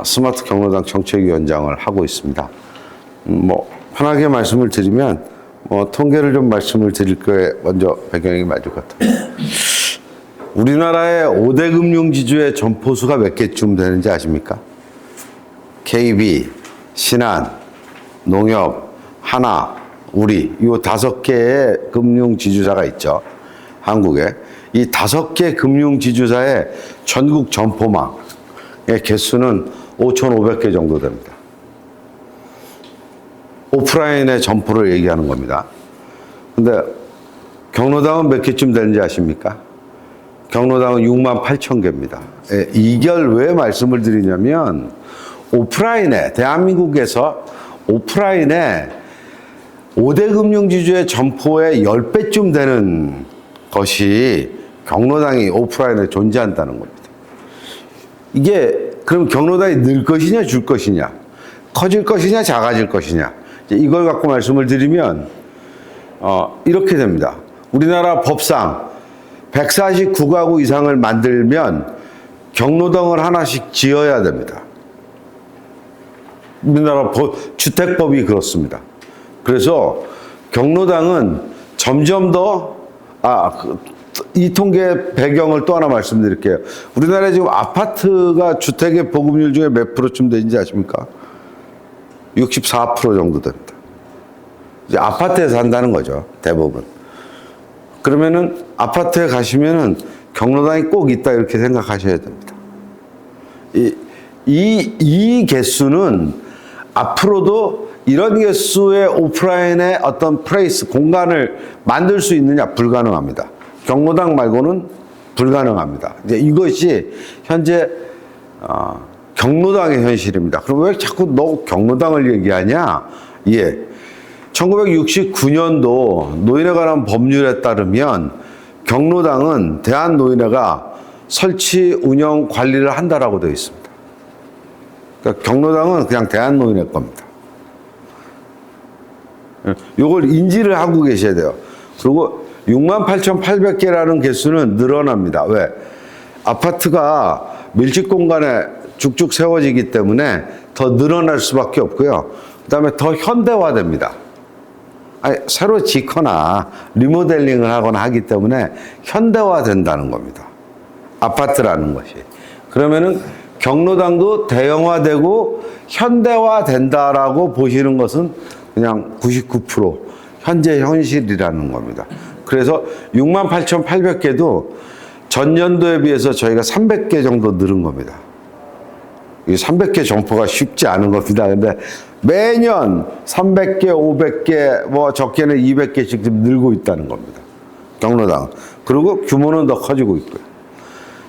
스마트 경로당 정책위원장을 하고 있습니다. 편하게 말씀을 드리면 통계를 좀 말씀을 드릴 거에 먼저 배경이 맞을 것 같아요. 우리나라의 5대 금융지주의 점포수가 몇 개쯤 되는지 아십니까? KB, 신한, 농협, 하나, 우리 이 5개의 금융지주사가 있죠. 한국에. 이 5개 금융지주사의 전국 점포망의 개수는 5,500개 정도 됩니다. 오프라인의 점포를 얘기하는 겁니다. 근데 경로당은 몇 개쯤 되는지 아십니까? 경로당은 68,000개입니다. 이걸 왜 말씀을 드리냐면 오프라인에 대한민국에서 오프라인에 5대 금융지주의 점포의 10배쯤 되는 것이 경로당이 오프라인에 존재한다는 겁니다. 이게 그럼 경로당이 늘 것이냐 줄 것이냐, 커질 것이냐 작아질 것이냐, 이걸 갖고 말씀을 드리면 이렇게 됩니다. 우리나라 법상 149가구 이상을 만들면 경로당을 하나씩 지어야 됩니다. 우리나라 주택법이 그렇습니다. 그래서 경로당은 점점 더 이 통계 배경을 또 하나 말씀드릴게요. 우리나라에 지금 아파트가 주택의 보급률 중에 몇 프로쯤 되는지 아십니까? 64% 정도 됩니다. 이제 아파트에 산다는 거죠, 대부분. 그러면은 아파트에 가시면은 경로당이 꼭 있다 이렇게 생각하셔야 됩니다. 이 개수는 앞으로도 이런 개수의 오프라인의 어떤 플레이스, 공간을 만들 수 있느냐? 불가능합니다. 경로당 말고는 불가능합니다. 이제 이것이 현재 경로당의 현실입니다. 그럼 왜 자꾸 너 경로당을 얘기하냐? 1969년도 노인에 관한 법률에 따르면 경로당은 대한노인회가 설치, 운영, 관리를 한다라고 되어 있습니다. 그러니까 경로당은 그냥 대한노인회 겁니다. 이걸 인지를 하고 계셔야 돼요. 그리고 68,800개라는 개수는 늘어납니다. 왜? 아파트가 밀집 공간에 쭉쭉 세워지기 때문에 더 늘어날 수밖에 없고요. 그 다음에 더 현대화됩니다. 새로 짓거나 리모델링을 하거나 하기 때문에 현대화된다는 겁니다. 아파트라는 것이. 그러면은 경로당도 대형화되고 현대화된다라고 보시는 것은 그냥 99% 현재 현실이라는 겁니다. 그래서 68,800개도 전년도에 비해서 저희가 300개 정도 늘은 겁니다. 이 300개 점포가 쉽지 않은 겁니다. 근데 매년 300개, 500개, 적게는 200개씩 늘고 있다는 겁니다. 경로당. 그리고 규모는 더 커지고 있고요.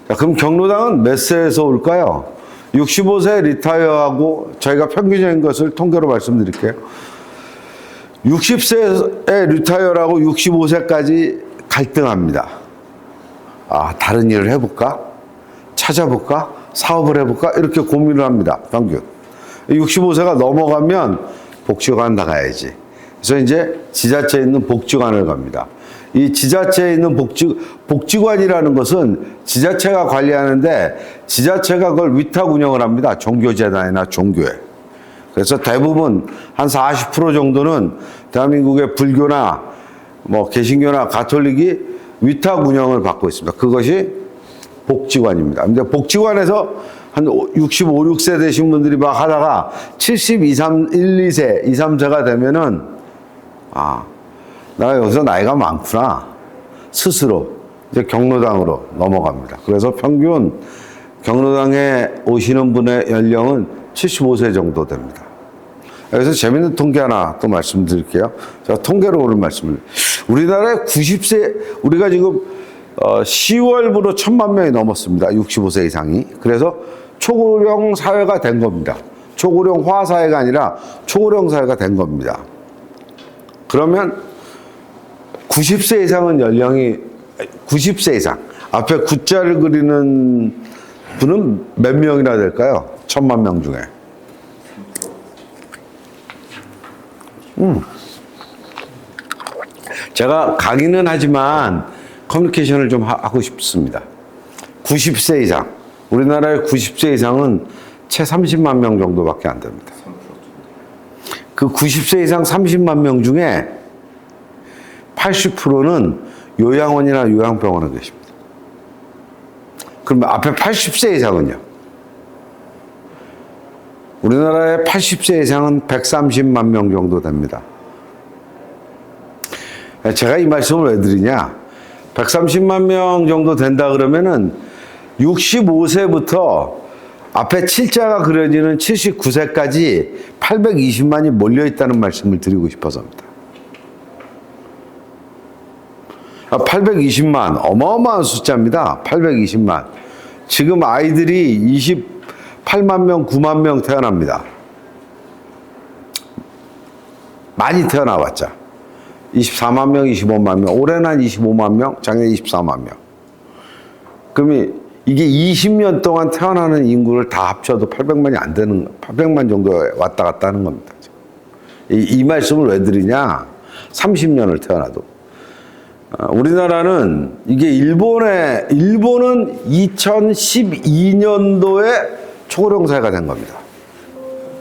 자, 그럼 경로당은 몇 세에서 올까요? 65세 리타이어하고 저희가 평균적인 것을 통계로 말씀드릴게요. 60세에 리타이어라고 65세까지 갈등합니다. 다른 일을 해볼까? 찾아볼까? 사업을 해볼까? 이렇게 고민을 합니다. 평균. 65세가 넘어가면 복지관 나가야지. 그래서 이제 지자체에 있는 복지관을 갑니다. 이 지자체에 있는 복지관이라는 것은 지자체가 관리하는데 지자체가 그걸 위탁 운영을 합니다. 종교재단이나 종교회. 그래서 대부분 한 40% 정도는 대한민국의 불교나 개신교나 가톨릭이 위탁 운영을 받고 있습니다. 그것이 복지관입니다. 근데 복지관에서 한 65, 6세 되신 분들이 막 하다가 70, 1, 2세, 2, 3세가 되면은 나 여기서 나이가 많구나. 스스로 이제 경로당으로 넘어갑니다. 그래서 평균 경로당에 오시는 분의 연령은 75세 정도 됩니다. 그래서 재밌는 통계 하나 또 말씀드릴게요. 제가 통계로 오늘 말씀을. 우리나라에 90세, 우리가 지금 10월부로 1,000만 명이 넘었습니다. 65세 이상이. 그래서 초고령 사회가 된 겁니다. 초고령화 사회가 아니라 초고령 사회가 된 겁니다. 그러면 90세 이상은 연령이 90세 이상. 앞에 9자를 그리는 분은 몇 명이나 될까요? 1,000만 명 중에. 제가 강의는 하지만 커뮤니케이션을 좀 하고 싶습니다. 90세 이상. 우리나라의 90세 이상은 채 30만 명 정도밖에 안 됩니다. 그 90세 이상 30만 명 중에 80%는 요양원이나 요양병원에 계십니다. 그러면 앞에 80세 이상은요? 우리나라의 80세 이상은 130만 명 정도 됩니다. 제가 이 말씀을 왜 드리냐? 130만 명 정도 된다 그러면은 65세부터 앞에 7자가 그려지는 79세까지 820만이 몰려있다는 말씀을 드리고 싶어서입니다. 820만, 어마어마한 숫자입니다. 820만. 지금 아이들이 28만 명, 9만 명 태어납니다. 많이 태어나왔죠. 24만 명, 25만 명, 올해는 한 25만 명, 작년에 24만 명. 그러면 이게 20년 동안 태어나는 인구를 다 합쳐도 800만이 안 되는, 800만 정도에 왔다 갔다 하는 겁니다. 이 말씀을 왜 드리냐? 30년을 태어나도. 우리나라는 이게 일본은 2012년도에 초고령 사회가 된 겁니다.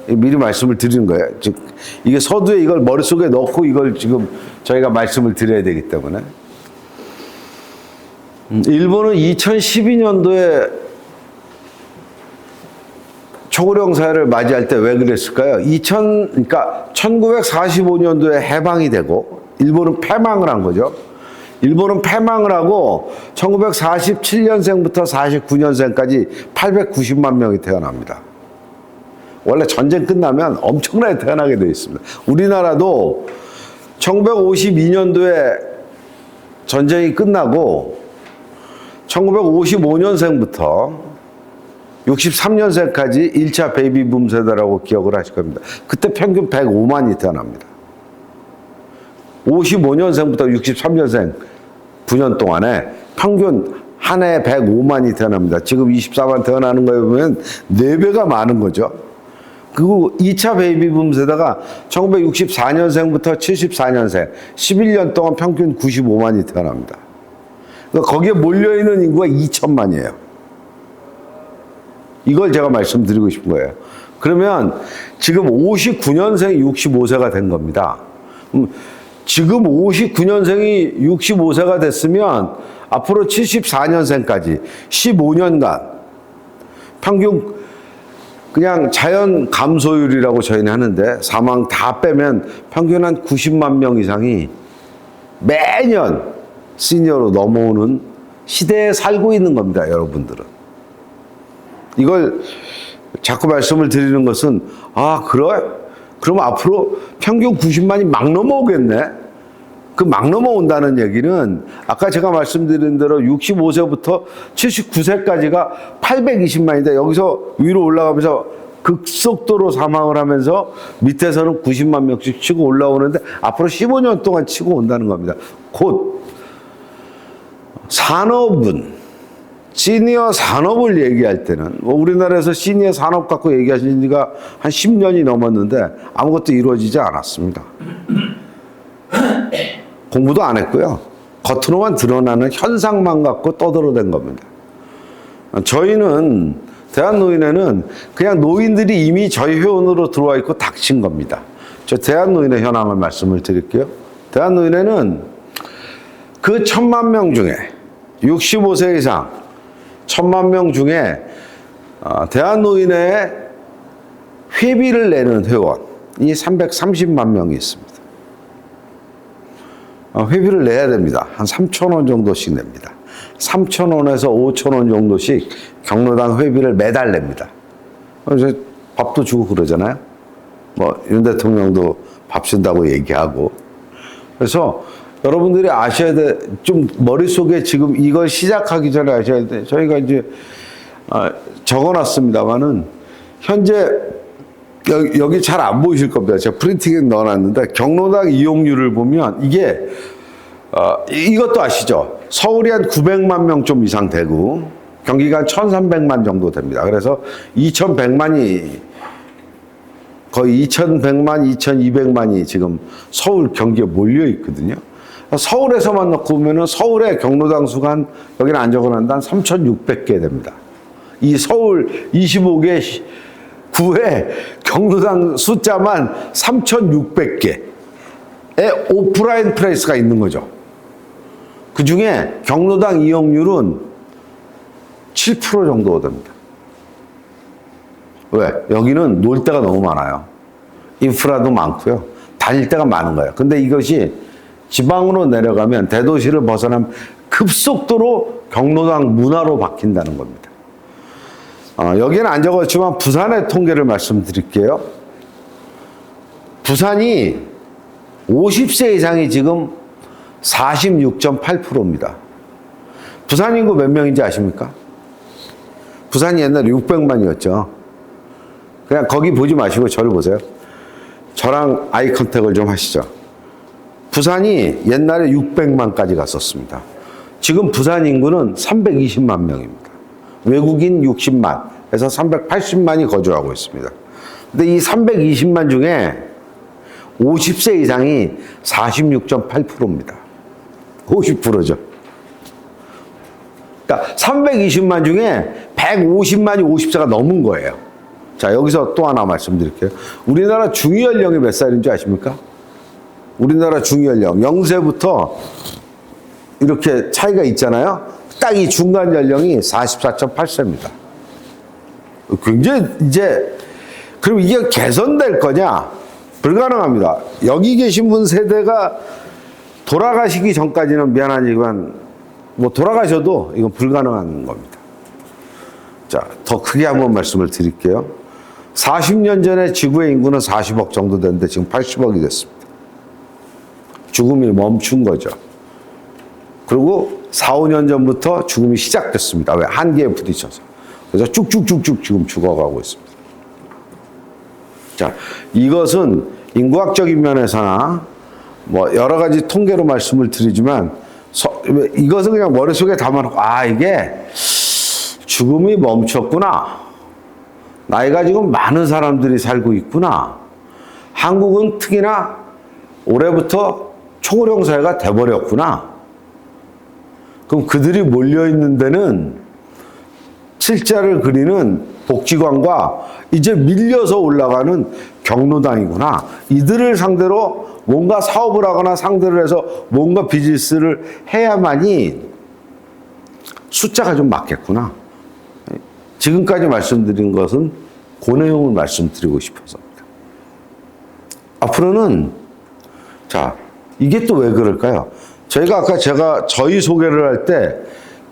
미리 말씀을 드리는 거예요. 즉, 이게 서두에 이걸 머릿속에 넣고 이걸 지금 저희가 말씀을 드려야 되기 때문에. 일본은 2012년도에 초고령 사회를 맞이할 때 왜 그랬을까요? 그러니까 1945년도에 해방이 되고 일본은 패망을 한 거죠. 일본은 패망을 하고 1947년생부터 49년생까지 890만 명이 태어납니다. 원래 전쟁 끝나면 엄청나게 태어나게 되어 있습니다. 우리나라도 1952년도에 전쟁이 끝나고 1955년생부터 63년생까지 1차 베이비붐 세대라고 기억을 하실 겁니다. 그때 평균 105만이 태어납니다. 55년생부터 63년생 9년 동안에 평균 한 해에 105만이 태어납니다. 지금 24만 태어나는 거에 보면 4배가 많은 거죠. 그리고 2차 베이비붐 세대가 1964년생부터 74년생 11년 동안 평균 95만이 태어납니다. 그러니까 거기에 몰려있는 인구가 2천만이에요. 이걸 제가 말씀드리고 싶은 거예요. 그러면 지금 59년생이 65세가 된 겁니다. 지금 59년생이 65세가 됐으면 앞으로 74년생까지 15년간 평균 그냥 자연 감소율이라고 저희는 하는데 사망 다 빼면 평균 한 90만 명 이상이 매년 시니어로 넘어오는 시대에 살고 있는 겁니다, 여러분들은. 이걸 자꾸 말씀을 드리는 것은 그래? 그럼 앞으로 평균 90만이 막 넘어오겠네? 그 막 넘어온다는 얘기는 아까 제가 말씀드린 대로 65세부터 79세까지가 820만인데 여기서 위로 올라가면서 극속도로 사망을 하면서 밑에서는 90만 명씩 치고 올라오는데 앞으로 15년 동안 치고 온다는 겁니다. 곧 산업은 시니어 산업을 얘기할 때는 우리나라에서 시니어 산업 갖고 얘기하신 지가 한 10년이 넘었는데 아무것도 이루어지지 않았습니다. 공부도 안 했고요. 겉으로만 드러나는 현상만 갖고 떠들어댄 겁니다. 저희는 대한노인회는 그냥 노인들이 이미 저희 회원으로 들어와 있고 닥친 겁니다. 저 대한노인회 현황을 말씀을 드릴게요. 대한노인회는 그 1,000만 명 중에 65세 이상 1,000만 명 중에 대한노인회에 회비를 내는 회원이 330만 명이 있습니다. 회비를 내야 됩니다. 한 3,000원 정도씩 냅니다. 3,000원에서 5,000원 정도씩 경로당 회비를 매달 냅니다. 그래서 밥도 주고 그러잖아요. 윤 대통령도 밥 준다고 얘기하고. 그래서 여러분들이 아셔야 돼. 좀 머릿속에 지금 이걸 시작하기 전에 아셔야 돼. 저희가 이제 적어놨습니다만은 현재 여기 잘 안 보이실 겁니다. 제가 프린팅에 넣어놨는데 경로당 이용률을 보면 이게 이것도 아시죠? 서울이 한 900만 명 좀 이상 되고 경기가 한 1,300만 정도 됩니다. 그래서 2,100만이 거의 2,100만, 2,200만이 지금 서울 경기에 몰려 있거든요. 서울에서만 놓고 보면은 서울의 경로당 수가 한 여기는 안 적어놨는데 한 3,600개 됩니다. 이 서울 25개 부에 경로당 숫자만 3,600개의 오프라인 플레이스가 있는 거죠. 그 중에 경로당 이용률은 7% 정도 됩니다. 왜? 여기는 놀 데가 너무 많아요. 인프라도 많고요. 다닐 데가 많은 거예요. 근데 이것이 지방으로 내려가면, 대도시를 벗어나면 급속도로 경로당 문화로 바뀐다는 겁니다. 여기는 안 적었지만 부산의 통계를 말씀드릴게요. 부산이 50세 이상이 지금 46.8%입니다. 부산 인구 몇 명인지 아십니까? 부산이 옛날에 600만이었죠. 그냥 거기 보지 마시고 저를 보세요. 저랑 아이 컨택을 좀 하시죠. 부산이 옛날에 600만까지 갔었습니다. 지금 부산 인구는 320만 명입니다. 외국인 60만에서 380만이 거주하고 있습니다. 근데 이 320만 중에 50세 이상이 46.8%입니다. 50%죠. 그러니까 320만 중에 150만이 50세가 넘은 거예요. 자, 여기서 또 하나 말씀드릴게요. 우리나라 중위연령이 몇 살인 줄 아십니까? 우리나라 중위연령 0세부터 이렇게 차이가 있잖아요. 딱 이 중간 연령이 44.8세입니다. 굉장히 이제, 그럼 이게 개선될 거냐? 불가능합니다. 여기 계신 분 세대가 돌아가시기 전까지는 미안하지만 뭐 돌아가셔도 이건 불가능한 겁니다. 자, 더 크게 한번 말씀을 드릴게요. 40년 전에 지구의 인구는 40억 정도 됐는데 지금 80억이 됐습니다. 죽음이 멈춘 거죠. 그리고 4, 5년 전부터 죽음이 시작됐습니다. 왜? 한계에 부딪혀서. 그래서 쭉쭉쭉쭉 지금 죽어가고 있습니다. 자, 이것은 인구학적인 면에서나 뭐 여러 가지 통계로 말씀을 드리지만 이것은 그냥 머릿속에 담아놓고, 아, 이게 죽음이 멈췄구나. 나이가 지금 많은 사람들이 살고 있구나. 한국은 특히나 올해부터 초고령 사회가 돼버렸구나. 그럼 그들이 몰려있는 데는 칠자를 그리는 복지관과 이제 밀려서 올라가는 경로당이구나. 이들을 상대로 뭔가 사업을 하거나 상대를 해서 뭔가 비즈니스를 해야만이 숫자가 좀 맞겠구나. 지금까지 말씀드린 것은 그 내용을 말씀드리고 싶어서입니다. 앞으로는, 자, 이게 또 왜 그럴까요? 저희가 아까 저희 소개를 할 때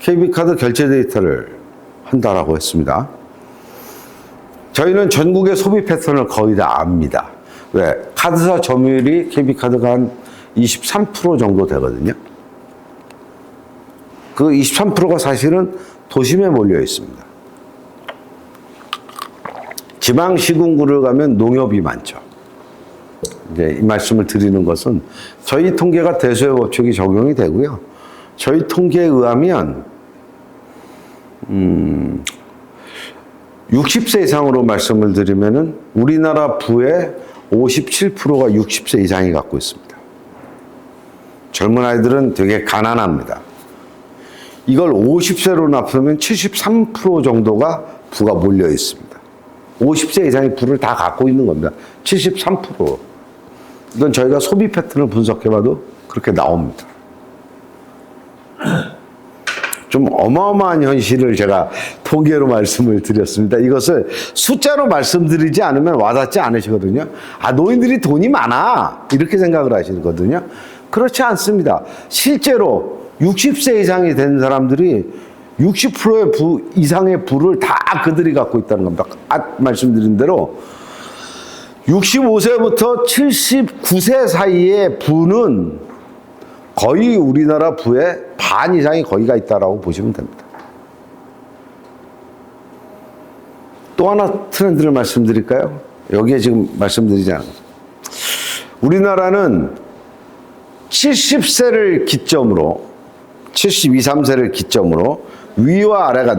KB카드 결제 데이터를 한다라고 했습니다. 저희는 전국의 소비 패턴을 거의 다 압니다. 왜? 카드사 점유율이 KB카드가 한 23% 정도 되거든요. 그 23%가 사실은 도심에 몰려 있습니다. 지방 시군구를 가면 농협이 많죠. 이제 이 말씀을 드리는 것은 저희 통계가 대소의 법칙이 적용이 되고요. 저희 통계에 의하면 60세 이상으로 말씀을 드리면은 우리나라 부의 57%가 60세 이상이 갖고 있습니다. 젊은 아이들은 되게 가난합니다. 이걸 50세로 나누면 73% 정도가 부가 몰려 있습니다. 50세 이상의 부를 다 갖고 있는 겁니다. 73%. 이건 저희가 소비 패턴을 분석해봐도 그렇게 나옵니다. 좀 어마어마한 현실을 제가 통계로 말씀을 드렸습니다. 이것을 숫자로 말씀드리지 않으면 와닿지 않으시거든요. 아, 노인들이 돈이 많아, 이렇게 생각을 하시거든요. 그렇지 않습니다. 실제로 60세 이상이 된 사람들이 60%의 부 이상의 부를 다 그들이 갖고 있다는 겁니다. 말씀드린 대로 65세부터 79세 사이의 부는 거의 우리나라 부의 반 이상이 거기가 있다라고 보시면 됩니다. 또 하나 트렌드를 말씀드릴까요? 여기에 지금 말씀드리지 않아요. 우리나라는 70세를 기점으로, 72, 3세를 기점으로 위와 아래가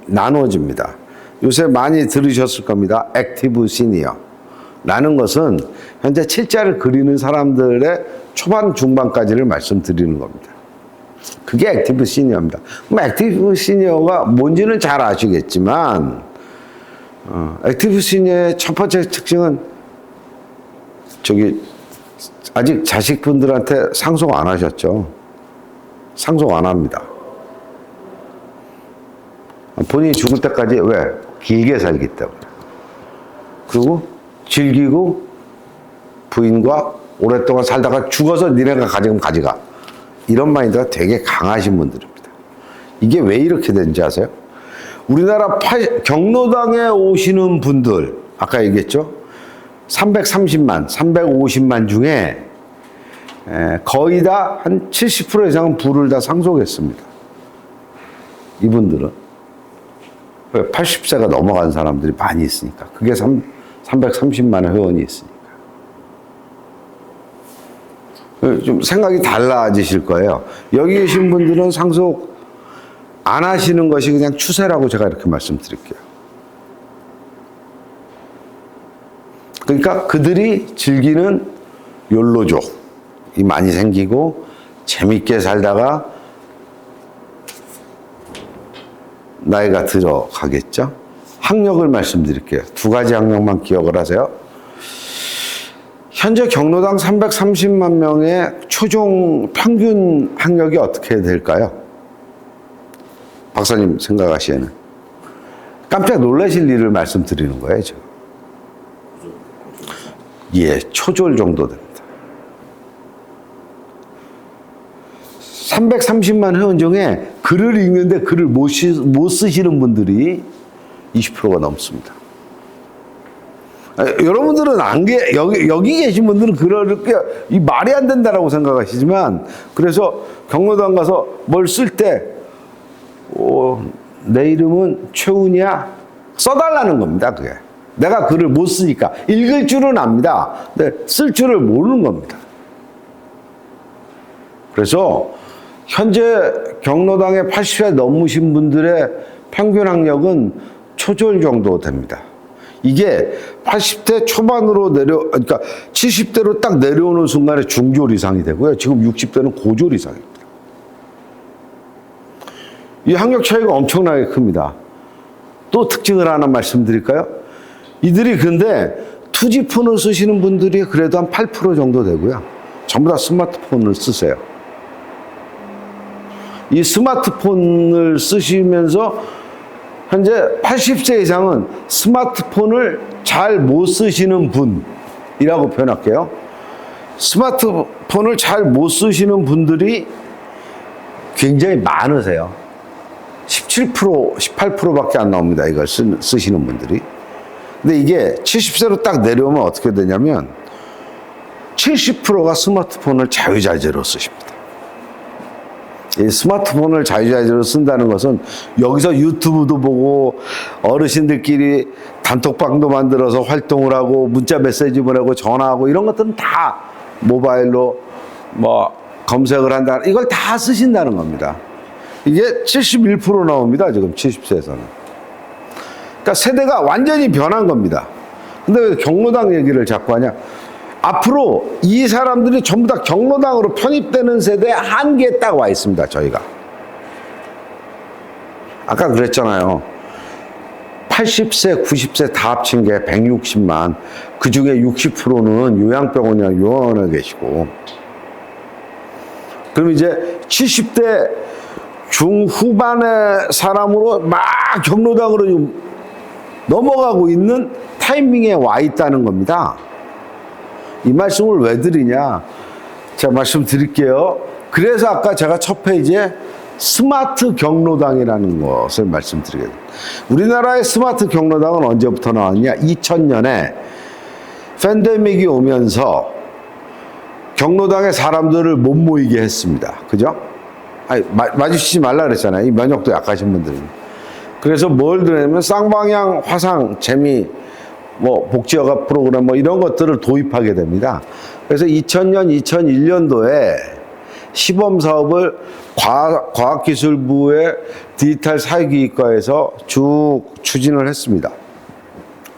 나누어집니다. 요새 많이 들으셨을 겁니다. 액티브 시니어라는 것은 현재 7자를 그리는 사람들의 초반 중반까지를 말씀드리는 겁니다. 그게 액티브 시니어입니다. 그럼 액티브 시니어가 뭔지는 잘 아시겠지만 액티브 시니어의 첫 번째 특징은 아직 자식분들한테 상속 안 하셨죠? 상속 안 합니다. 본인이 죽을 때까지 왜? 길게 살기 때문에. 그리고 즐기고 부인과 오랫동안 살다가 죽어서 니네가 가지면 가져가. 이런 마인드가 되게 강하신 분들입니다. 이게 왜 이렇게 되는지 아세요? 우리나라 경로당에 오시는 분들, 아까 얘기했죠? 330만, 350만 중에 거의 다 한 70% 이상은 부를 다 상속했습니다. 이분들은. 80세가 넘어간 사람들이 많이 있으니까. 그게 330만의 회원이 있으니까. 좀 생각이 달라지실 거예요. 여기 계신 분들은 상속 안 하시는 것이 그냥 추세라고 제가 이렇게 말씀드릴게요. 그러니까 그들이 즐기는 욜로족이 많이 생기고 재밌게 살다가 나이가 들어가겠죠. 학력을 말씀드릴게요. 두 가지 학력만 기억을 하세요. 현재 경로당 330만 명의 초중 평균 학력이 어떻게 될까요? 박사님 생각하시에는. 깜짝 놀라실 일을 말씀드리는 거예요, 지금. 예, 초졸 정도 됩니다. 330만 회원 중에 글을 읽는데 글을 못 쓰시는 분들이 20%가 넘습니다. 여러분들은 여기 계신 분들은 그렇게 이 말이 안 된다라고 생각하시지만, 그래서 경로당 가서 뭘 쓸 때 내 이름은 최훈이야 써달라는 겁니다. 그게 내가 글을 못 쓰니까. 읽을 줄은 압니다. 근데 쓸 줄을 모르는 겁니다. 그래서 현재 경로당에 80세 넘으신 분들의 평균 학력은 초졸 정도 됩니다. 이게 80대 초반으로 그러니까 70대로 딱 내려오는 순간에 중졸 이상이 되고요. 지금 60대는 고졸 이상입니다. 이 학력 차이가 엄청나게 큽니다. 또 특징을 하나 말씀드릴까요? 이들이 근데 투지폰을 쓰시는 분들이 그래도 한 8% 정도 되고요. 전부 다 스마트폰을 쓰세요. 이 스마트폰을 쓰시면서 현재 80세 이상은 스마트폰을 잘 못 쓰시는 분이라고 표현할게요. 스마트폰을 잘 못 쓰시는 분들이 굉장히 많으세요. 17%, 18%밖에 안 나옵니다. 이걸 쓰시는 분들이. 근데 이게 70세로 딱 내려오면 어떻게 되냐면 70%가 스마트폰을 자유자재로 쓰십니다. 이 스마트폰을 자유자재로 쓴다는 것은 여기서 유튜브도 보고 어르신들끼리 단톡방도 만들어서 활동을 하고 문자 메시지 보내고 전화하고 이런 것들은 다 모바일로 검색을 한다. 이걸 다 쓰신다는 겁니다. 이게 71% 나옵니다. 지금 70세에서는. 그러니까 세대가 완전히 변한 겁니다. 근데 왜 경로당 얘기를 자꾸 하냐? 앞으로 이 사람들이 전부 다 경로당으로 편입되는 세대의 한계에 딱 와 있습니다. 저희가. 아까 그랬잖아요. 80세, 90세 다 합친 게 160만. 그중에 60%는 요양병원이나 요양원에 계시고. 그럼 이제 70대 중후반의 사람으로 막 경로당으로 넘어가고 있는 타이밍에 와 있다는 겁니다. 이 말씀을 왜 드리냐? 제가 말씀드릴게요. 그래서 아까 제가 첫 페이지에 스마트 경로당이라는 것을 말씀드리겠습니다. 우리나라의 스마트 경로당은 언제부터 나왔냐? 2000년에 팬데믹이 오면서 경로당에 사람들을 못 모이게 했습니다. 그죠? 아니, 마주치지 말라 그랬잖아요. 이 면역도 약하신 분들은. 그래서 뭘 드냐면 쌍방향 화상 재미 복지허가 프로그램 이런 것들을 도입하게 됩니다. 그래서 2000년, 2001년도에 시범 사업을 과학기술부의 디지털 사회기획과에서 쭉 추진을 했습니다.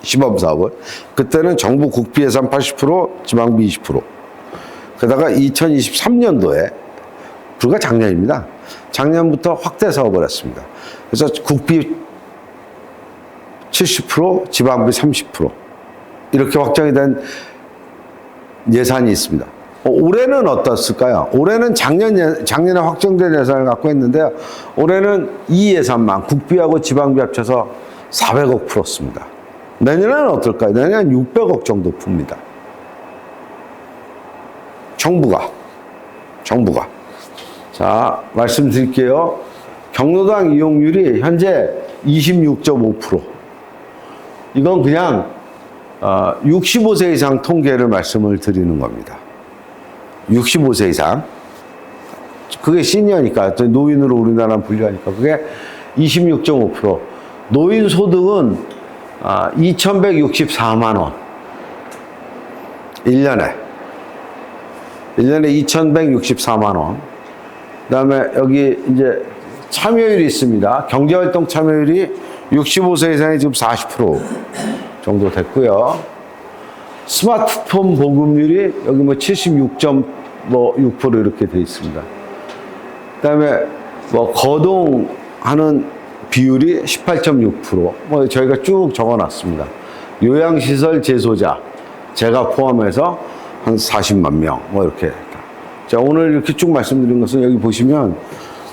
시범 사업을. 그때는 정부 국비 예산 80%, 지방비 20%. 그러다가 2023년도에 불과 작년입니다. 작년부터 확대 사업을 했습니다. 그래서 국비 70%, 지방비 30% 이렇게 확정이 된 예산이 있습니다. 올해는 어떻을까요? 올해는 작년에 확정된 예산을 갖고 있는데요. 올해는 이 예산만 국비하고 지방비 합쳐서 400억 풀었습니다. 내년에는 어떨까요? 내년에는 600억 정도 풉니다. 정부가. 자, 말씀드릴게요. 경로당 이용률이 현재 26.5%. 이건 그냥 65세 이상 통계를 말씀을 드리는 겁니다. 65세 이상. 그게 시니어니까, 노인으로 우리나라는 분류하니까. 그게 26.5%. 노인 소득은 2,164만 원. 1년에 2,164만 원. 그 다음에 여기 이제 참여율이 있습니다. 경제활동 참여율이 65세 이상이 지금 40% 정도 됐고요. 스마트폰 보급률이 여기 뭐 76.6% 이렇게 돼 있습니다. 그 다음에 뭐 거동하는 비율이 18.6%. 뭐 저희가 쭉 적어 놨습니다. 요양시설 재소자, 제가 포함해서 한 40만 명, 뭐 이렇게. 자, 오늘 이렇게 쭉 말씀드린 것은 여기 보시면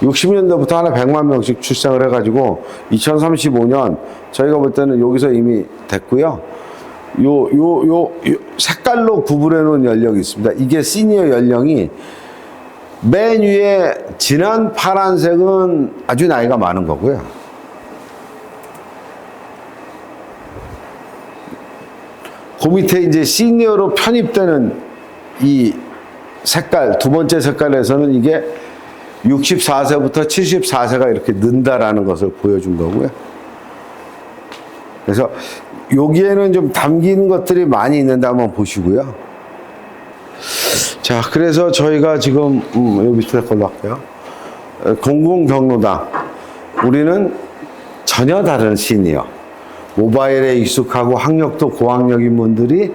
60년대부터 하나 100만 명씩 출생을 해가지고 2035년 저희가 볼 때는 여기서 이미 됐고요. 요 색깔로 구분해 놓은 연령이 있습니다. 이게 시니어 연령이 맨 위에 진한 파란색은 아주 나이가 많은 거고요. 그 밑에 이제 시니어로 편입되는 이 색깔, 두 번째 색깔에서는 이게 64세부터 74세가 이렇게 는다라는 것을 보여준 거고요. 그래서 여기에는 좀 담긴 것들이 많이 있는데 한번 보시고요. 자, 그래서 저희가 지금 여기 밑에 걸로 할게요. 공공경로당. 우리는 전혀 다른 시니어. 모바일에 익숙하고 학력도 고학력인 분들이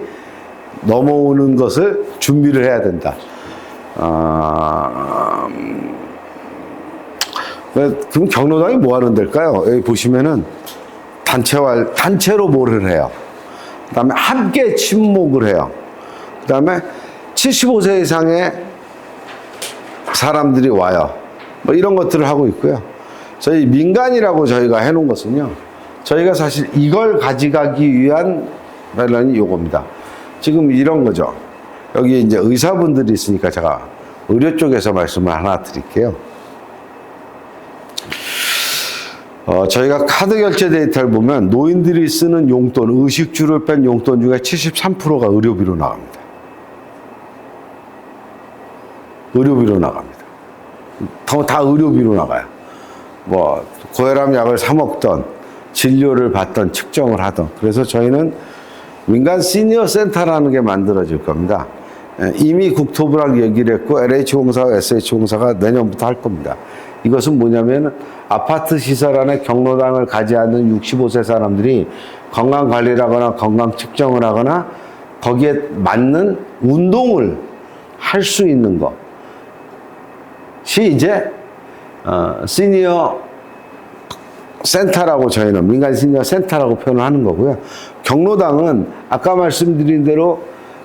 넘어오는 것을 준비를 해야 된다. 그럼 경로당이 뭐 하는 데일까요? 여기 보시면은 단체로 뭐를 해요. 그 다음에 함께 친목을 해요. 그 다음에 75세 이상의 사람들이 와요. 뭐 이런 것들을 하고 있고요. 저희 민간이라고 저희가 해놓은 것은요. 저희가 사실 이걸 가져가기 위한 밸런이 요겁니다. 지금 이런 거죠. 여기 이제 의사분들이 있으니까 제가 의료 쪽에서 말씀을 하나 드릴게요. 저희가 카드 결제 데이터를 보면 노인들이 쓰는 용돈, 의식주를 뺀 용돈 중에 73%가 의료비로 나갑니다. 의료비로 나갑니다. 다 의료비로 나가요. 뭐 고혈압 약을 사 먹던, 진료를 받던, 측정을 하던. 그래서 저희는 민간 시니어 센터라는 게 만들어질 겁니다. 이미 국토부랑 얘기를 했고 LH공사와 SH공사가 내년부터 할 겁니다. 이것은 뭐냐면 아파트 시설 안에 경로당을 가지 않는 65세 사람들이 건강관리를 하거나 건강 측정을 하거나 거기에 맞는 운동을 할 수 있는 것이 이제 시니어 센터라고 저희는 민간 시니어 센터라고 표현을 하는 거고요. 경로당은 아까 말씀드린 대로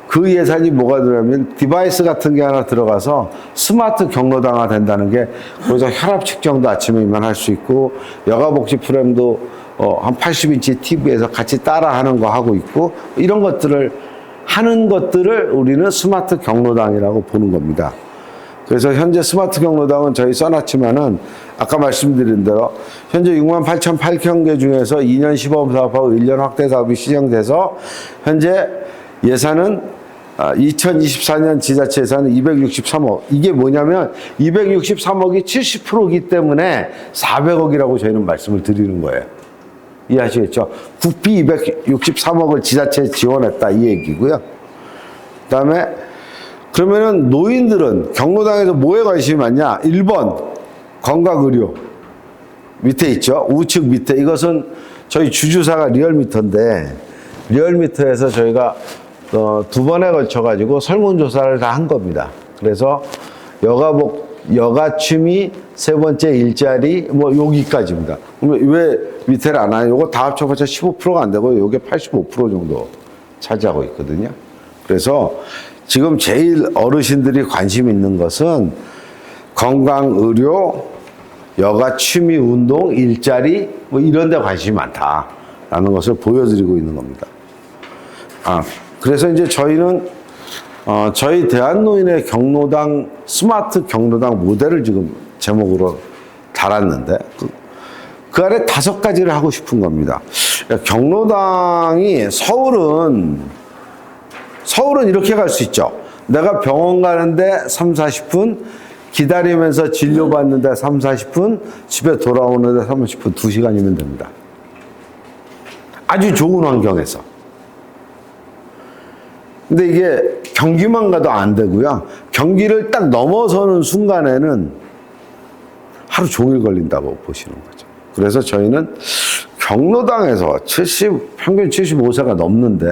그 예산이 뭐가 들어가면 디바이스 같은 게 하나 들어가서 스마트 경로당화 된다는 게 거기서 혈압 측정도 아침에만 할 수 있고 여가복지 프로그램도 한 80인치 TV에서 같이 따라하는 거 하고 있고 이런 것들을 하는 것들을 우리는 스마트 경로당이라고 보는 겁니다. 그래서 현재 스마트 경로당은 저희 써놨지만은 아까 말씀드린 대로 현재 68,008개 중에서 2년 시범 사업하고 1년 확대 사업이 시행돼서 현재 예산은 2024년 지자체 예산은 263억. 이게 뭐냐면 263억이 70%이기 때문에 400억이라고 저희는 말씀을 드리는 거예요. 이해하시겠죠? 국비 263억을 지자체에 지원했다 이 얘기고요. 그다음에 그러면은 노인들은 경로당에서 뭐에 관심이 많냐? 1번 건강의료 밑에 있죠. 우측 밑에 이것은 저희 주주사가 리얼미터인데 리얼미터에서 저희가 두 번에 걸쳐 가지고 설문조사를 다 한 겁니다. 그래서 여가 취미 세 번째 일자리 뭐 여기까지입니다. 왜 밑에를 안 하요. 요거 다 합쳐봤자 15%가 안 되고 요게 85% 정도 차지하고 있거든요. 그래서 지금 제일 어르신들이 관심 있는 것은 건강, 의료, 여가, 취미, 운동, 일자리 뭐 이런 데 관심이 많다라는 것을 보여드리고 있는 겁니다. 그래서 이제 저희는 저희 대한노인의 경로당 스마트 경로당 모델을 지금 제목으로 달았는데 그 아래 5가지를 하고 싶은 겁니다. 경로당이 서울은 이렇게 갈 수 있죠. 내가 병원 가는데 3, 40분, 기다리면서 진료받는데 3, 40분, 집에 돌아오는데 30분, 2시간이면 됩니다. 아주 좋은 환경에서. 근데 이게 경기만 가도 안 되고요. 경기를 딱 넘어서는 순간에는 하루 종일 걸린다고 보시는 거죠. 그래서 저희는 경로당에서 평균 75세가 넘는데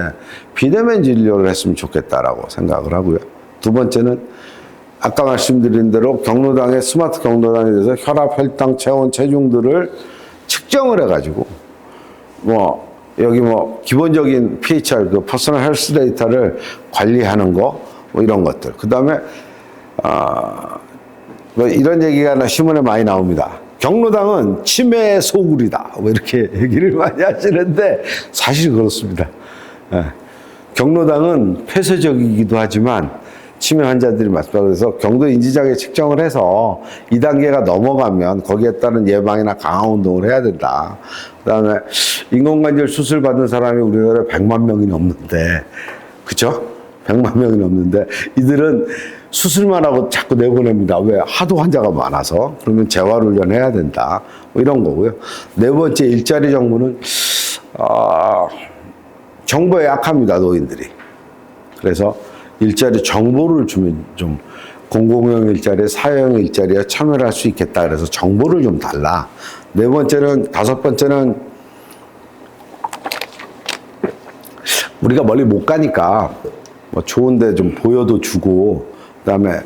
비대면 진료를 했으면 좋겠다라고 생각을 하고요. 두 번째는 아까 말씀드린 대로 경로당의 스마트 경로당에 대해서 혈압, 혈당, 체온, 체중들을 측정을 해가지고 여기 기본적인 PHR, 그 퍼스널 헬스 데이터를 관리하는 거, 이런 것들. 그 다음에, 이런 얘기가 신문에 많이 나옵니다. 경로당은 치매의 소굴이다. 이렇게 얘기를 많이 하시는데, 사실 그렇습니다. 경로당은 폐쇄적이기도 하지만, 치매 환자들이 많습니다. 그래서 경도 인지장애 측정을 해서 2단계가 넘어가면 거기에 따른 예방이나 강화 운동을 해야 된다. 그 다음에 인공관절 수술 받은 사람이 우리나라에 100만 명이 넘는데, 그쵸? 100만 명이 넘는데, 이들은 수술만 하고 자꾸 내보냅니다. 왜? 하도 환자가 많아서. 그러면 재활훈련 해야 된다. 이런 거고요. 네 번째, 일자리 정보는, 정보에 약합니다, 노인들이. 그래서 일자리 정보를 주면 좀 공공형 일자리, 사회형 일자리에 참여를 할 수 있겠다. 그래서 정보를 좀 달라. 다섯 번째는 우리가 멀리 못 가니까 좋은데 좀 보여도 주고, 그다음에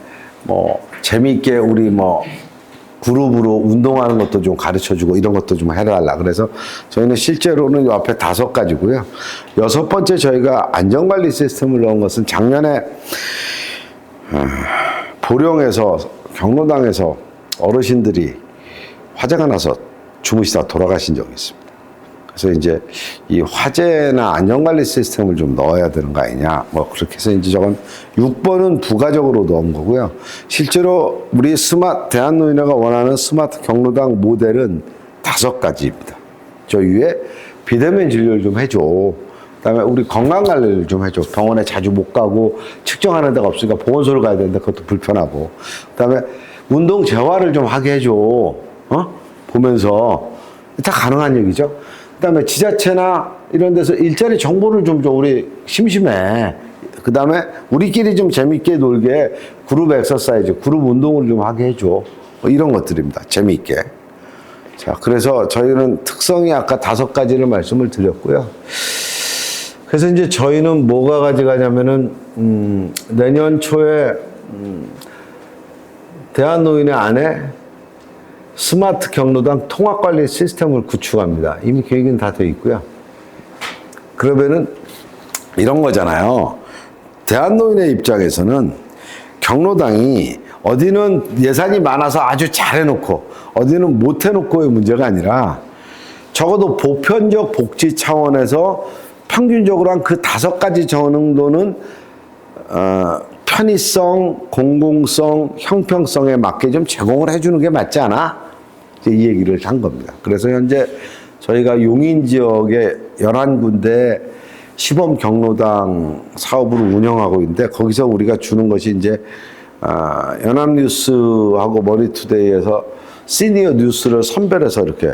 재미있게 우리 그룹으로 운동하는 것도 좀 가르쳐주고 이런 것도 좀 해달라. 그래서 저희는 실제로는 이 앞에 5가지고요. 6번째 저희가 안전관리 시스템을 넣은 것은 작년에 보령에서 경로당에서 어르신들이 화재가 나서 주무시다 돌아가신 적이 있습니다. 그래서 이제 이 화재나 안전관리 시스템을 좀 넣어야 되는 거 아니냐. 그렇게 해서 이제 저건 6번은 부가적으로 넣은 거고요. 실제로 우리 대한노인회가 원하는 스마트 경로당 모델은 5가지입니다. 저 위에 비대면 진료를 좀 해줘. 그다음에 우리 건강관리를 좀 해줘. 병원에 자주 못 가고 측정하는 데가 없으니까 보건소를 가야 되는데 그것도 불편하고. 그다음에 운동 재활을 좀 하게 해줘. 보면서 다 가능한 얘기죠. 그다음에 지자체나 이런 데서 일자리 정보를 좀 줘. 우리 심심해. 그다음에 우리끼리 좀 재밌게 놀게 그룹 엑서사이즈, 그룹 운동을 좀 하게 해줘. 이런 것들입니다. 재미있게. 자, 그래서 저희는 특성이 아까 5가지를 말씀을 드렸고요. 그래서 이제 저희는 뭐가 가져가냐면은 내년 초에 대한노인회 안에 스마트 경로당 통합관리 시스템을 구축합니다. 이미 계획은 다 되어 있고요. 그러면은 이런 거잖아요. 대한노인의 입장에서는 경로당이 어디는 예산이 많아서 아주 잘해놓고 어디는 못해놓고의 문제가 아니라 적어도 보편적 복지 차원에서 평균적으로 한 그 5가지 정도는 편의성, 공공성, 형평성에 맞게 좀 제공을 해주는 게 맞지 않아? 이 얘기를 한 겁니다. 그래서 현재 저희가 용인 지역에 11군데 시범 경로당 사업으로 운영하고 있는데 거기서 우리가 주는 것이 이제 연합뉴스하고 머니투데이에서 시니어 뉴스를 선별해서 이렇게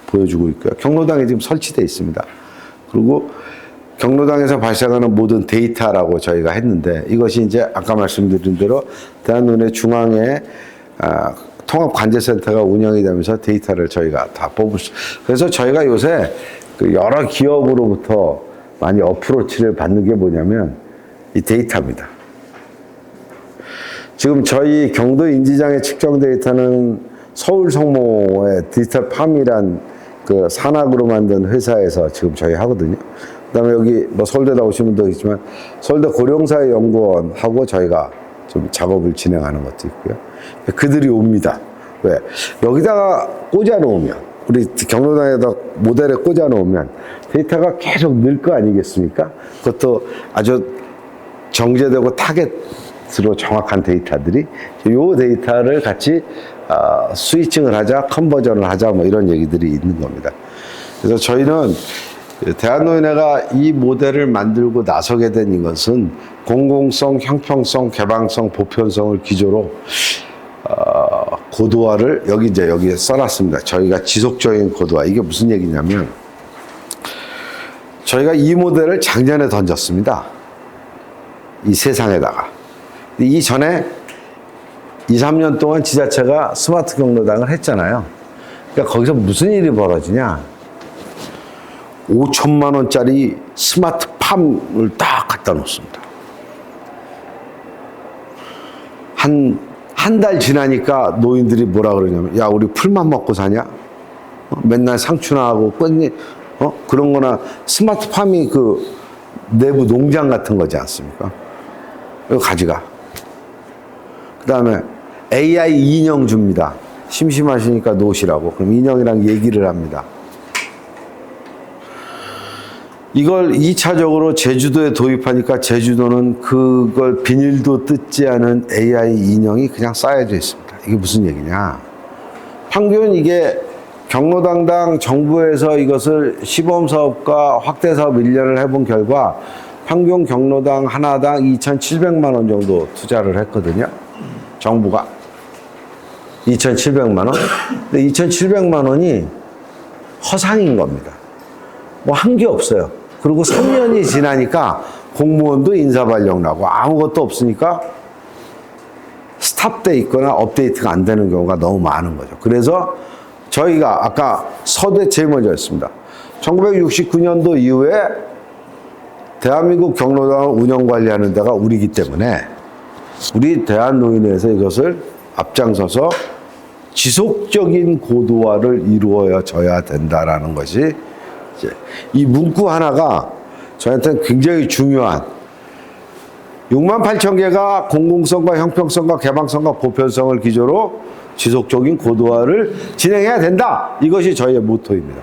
보여주고 있고요. 경로당이 지금 설치되어 있습니다. 그리고 경로당에서 발생하는 모든 데이터라고 저희가 했는데 이것이 이제 아까 말씀드린 대로 대한노인회 중앙에 통합관제센터가 운영이 되면서 데이터를 저희가 다 뽑을 수. 그래서 저희가 요새 그 여러 기업으로부터 많이 어프로치를 받는 게 뭐냐면 이 데이터입니다. 지금 저희 경도 인지장애 측정 데이터는 서울 성모의 디지털팜이란 그 산학으로 만든 회사에서 지금 저희 하거든요. 그다음에 여기 뭐 서울대 나오신 분도 있지만 서울대 고령사회연구원하고 저희가 좀 작업을 진행하는 것도 있고요. 그들이 옵니다. 왜? 여기다가 꽂아 놓으면, 우리 경로당에다 모델에 꽂아 놓으면 데이터가 계속 늘 거 아니겠습니까? 그것도 아주 정제되고 타겟으로 정확한 데이터들이, 이 데이터를 같이 스위칭을 하자, 컨버전을 하자, 뭐 이런 얘기들이 있는 겁니다. 그래서 저희는 대한노인회가 이 모델을 만들고 나서게 된 것은 공공성, 형평성, 개방성, 보편성을 기조로 고도화를 여기에 써놨습니다. 저희가 지속적인 고도화. 이게 무슨 얘기냐면, 저희가 이 모델을 작년에 던졌습니다. 이 세상에다가. 이 전에 2, 3년 동안 지자체가 스마트 경로당을 했잖아요. 그러니까 거기서 무슨 일이 벌어지냐. 5천만 원짜리 스마트 팜을 딱 갖다 놓습니다. 한 달 지나니까 노인들이 뭐라 그러냐면, 야, 우리 풀만 먹고 사냐? 맨날 상추나 하고 깻잎, 그런 거나, 스마트 팜이 그 내부 농장 같은 거지 않습니까? 이거 가져가. 그 다음에 AI 인형 줍니다. 심심하시니까 놓으시라고. 그럼 인형이랑 얘기를 합니다. 이걸 2차적으로 제주도에 도입하니까 제주도는 그걸 비닐도 뜯지 않은 AI 인형이 그냥 쌓여져 있습니다. 이게 무슨 얘기냐. 평균 이게 경로당당 정부에서 이것을 시범사업과 확대사업 1년을 해본 결과 평균 경로당 하나당 2,700만 원 정도 투자를 했거든요. 정부가. 2,700만 원. 근데 2,700만 원이 허상인 겁니다. 뭐 한 게 없어요. 그리고 3년이 지나니까 공무원도 인사발령 나고 아무것도 없으니까 스탑돼 있거나 업데이트가 안 되는 경우가 너무 많은 거죠. 그래서 저희가 아까 서대 제일 먼저 했습니다. 1969년도 이후에 대한민국 경로당을 운영 관리하는 데가 우리이기 때문에 우리 대한노인회에서 이것을 앞장서서 지속적인 고도화를 이루어져야 된다라는 것이 이 문구 하나가 저한테는 굉장히 중요한 68,000개가 공공성과 형평성과 개방성과 보편성을 기조로 지속적인 고도화를 진행해야 된다. 이것이 저희의 모토입니다.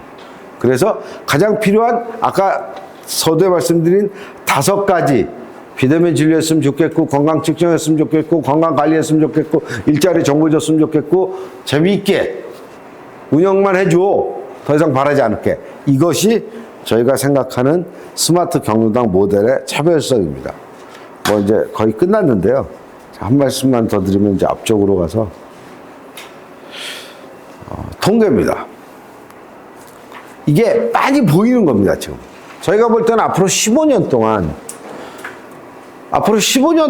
그래서 가장 필요한 아까 서두에 말씀드린 5가지 비대면 진료했으면 좋겠고 건강 측정했으면 좋겠고 건강 관리했으면 좋겠고 일자리 정보 줬으면 좋겠고 재미있게 운영만 해줘. 더 이상 바라지 않을게. 이것이 저희가 생각하는 스마트 경로당 모델의 차별성입니다. 뭐 이제 거의 끝났는데요. 한 말씀만 더 드리면 이제 앞쪽으로 가서 통계입니다. 이게 많이 보이는 겁니다, 지금. 저희가 볼 때는 앞으로 15년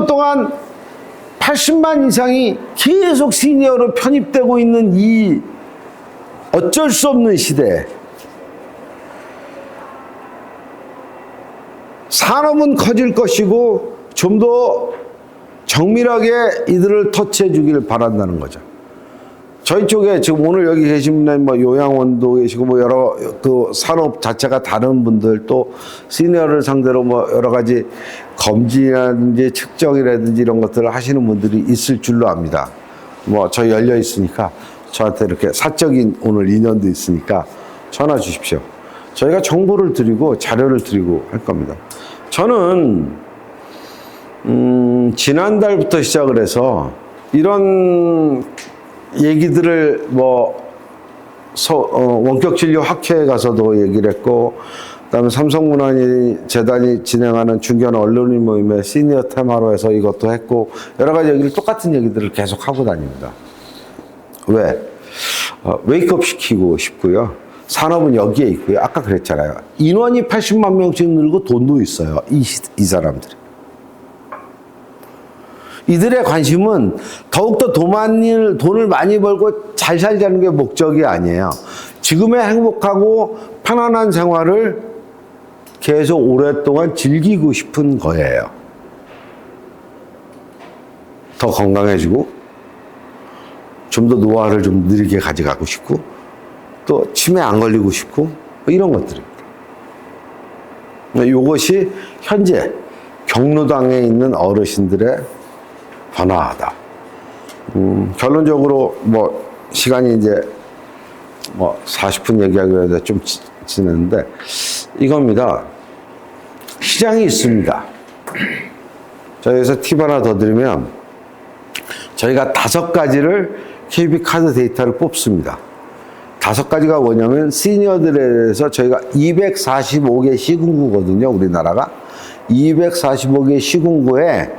동안 80만 이상이 계속 시니어로 편입되고 있는 이 어쩔 수 없는 시대에 산업은 커질 것이고 좀 더 정밀하게 이들을 터치해 주기를 바란다는 거죠. 저희 쪽에 지금 오늘 여기 계신 분들 뭐 요양원도 계시고 뭐 여러 그 산업 자체가 다른 분들 또 시니어를 상대로 뭐 여러 가지 검진이라든지 측정이라든지 이런 것들을 하시는 분들이 있을 줄로 압니다. 뭐 저희 열려 있으니까 저한테 이렇게 사적인 오늘 인연도 있으니까 전화 주십시오. 저희가 정보를 드리고 자료를 드리고 할 겁니다. 저는 지난달부터 시작을 해서 이런 얘기들을 원격진료 학회에 가서도 얘기를 했고 그다음에 삼성문화재단이 진행하는 중견 언론인 모임의 시니어 테마로 해서 이것도 했고 여러 가지 얘기를 똑같은 얘기들을 계속 하고 다닙니다. 왜? 웨이크업 시키고 싶고요. 산업은 여기에 있고요. 아까 그랬잖아요. 인원이 80만 명씩 늘고 돈도 있어요. 이 사람들이. 이들의 관심은 더욱더 돈을 많이 벌고 잘 살자는 게 목적이 아니에요. 지금의 행복하고 편안한 생활을 계속 오랫동안 즐기고 싶은 거예요. 더 건강해지고 좀 더 노화를 좀 느리게 가져가고 싶고 또 치매 안 걸리고 싶고 뭐 이런 것들입니다. 이것이 현재 경로당에 있는 어르신들의 변화다. 결론적으로 뭐 시간이 이제 뭐 40분 얘기하기로 해도 좀 지났는데 이겁니다. 시장이 있습니다. 저희에서 팁 하나 더 드리면 저희가 5가지를 KB카드 데이터를 뽑습니다. 5가지가 뭐냐면 시니어들에 대해서 저희가 245개 시군구거든요. 우리나라가 245개 시군구에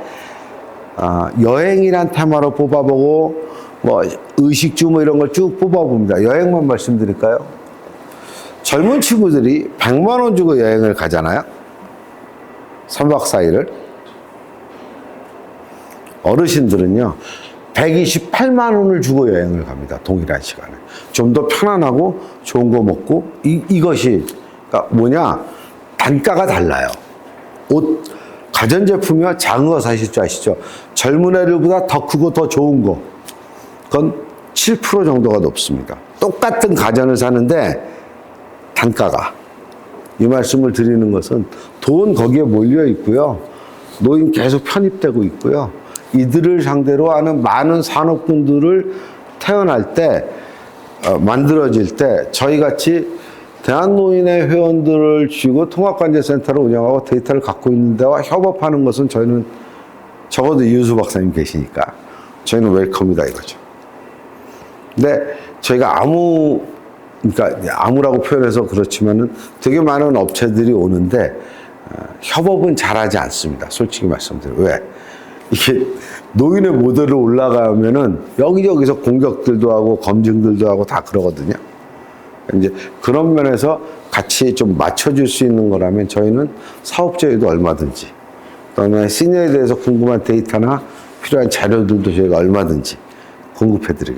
여행이란 테마로 뽑아보고 뭐 의식주 뭐 이런 걸 쭉 뽑아봅니다. 여행만 말씀드릴까요? 젊은 친구들이 100만 원 주고 여행을 가잖아요. 3박 4일을. 어르신들은요 128만 원을 주고 여행을 갑니다. 동일한 시간에. 좀 더 편안하고 좋은 거 먹고 이것이 그러니까 뭐냐 단가가 달라요. 옷 가전제품이요 작은 거 사실 줄 아시죠? 젊은 애들보다 더 크고 더 좋은 거 그건 7% 정도가 높습니다. 똑같은 가전을 사는데 단가가 이 말씀을 드리는 것은 돈 거기에 몰려 있고요. 노인 계속 편입되고 있고요. 이들을 상대로 하는 많은 산업군들을 태어날 때 만들어질 때 저희같이 대한노인의 회원들을 쥐고 통합관제센터를 운영하고 데이터를 갖고 있는 데와 협업하는 것은 저희는 적어도 이윤수 박사님 계시니까 저희는 웰컴이다 이거죠. 근데 저희가 그러니까 아무라고 표현해서 그렇지만은 되게 많은 업체들이 오는데 협업은 잘하지 않습니다. 솔직히 말씀드려요. 왜? 이게 노인의 모델로 올라가면은 여기저기서 공격들도 하고 검증들도 하고 다 그러거든요. 이제 그런 면에서 같이 좀 맞춰줄 수 있는 거라면 저희는 사업자에도 얼마든지, 그다음에 시니어에 대해서 궁금한 데이터나 필요한 자료들도 저희가 얼마든지 공급해드리겠습니다.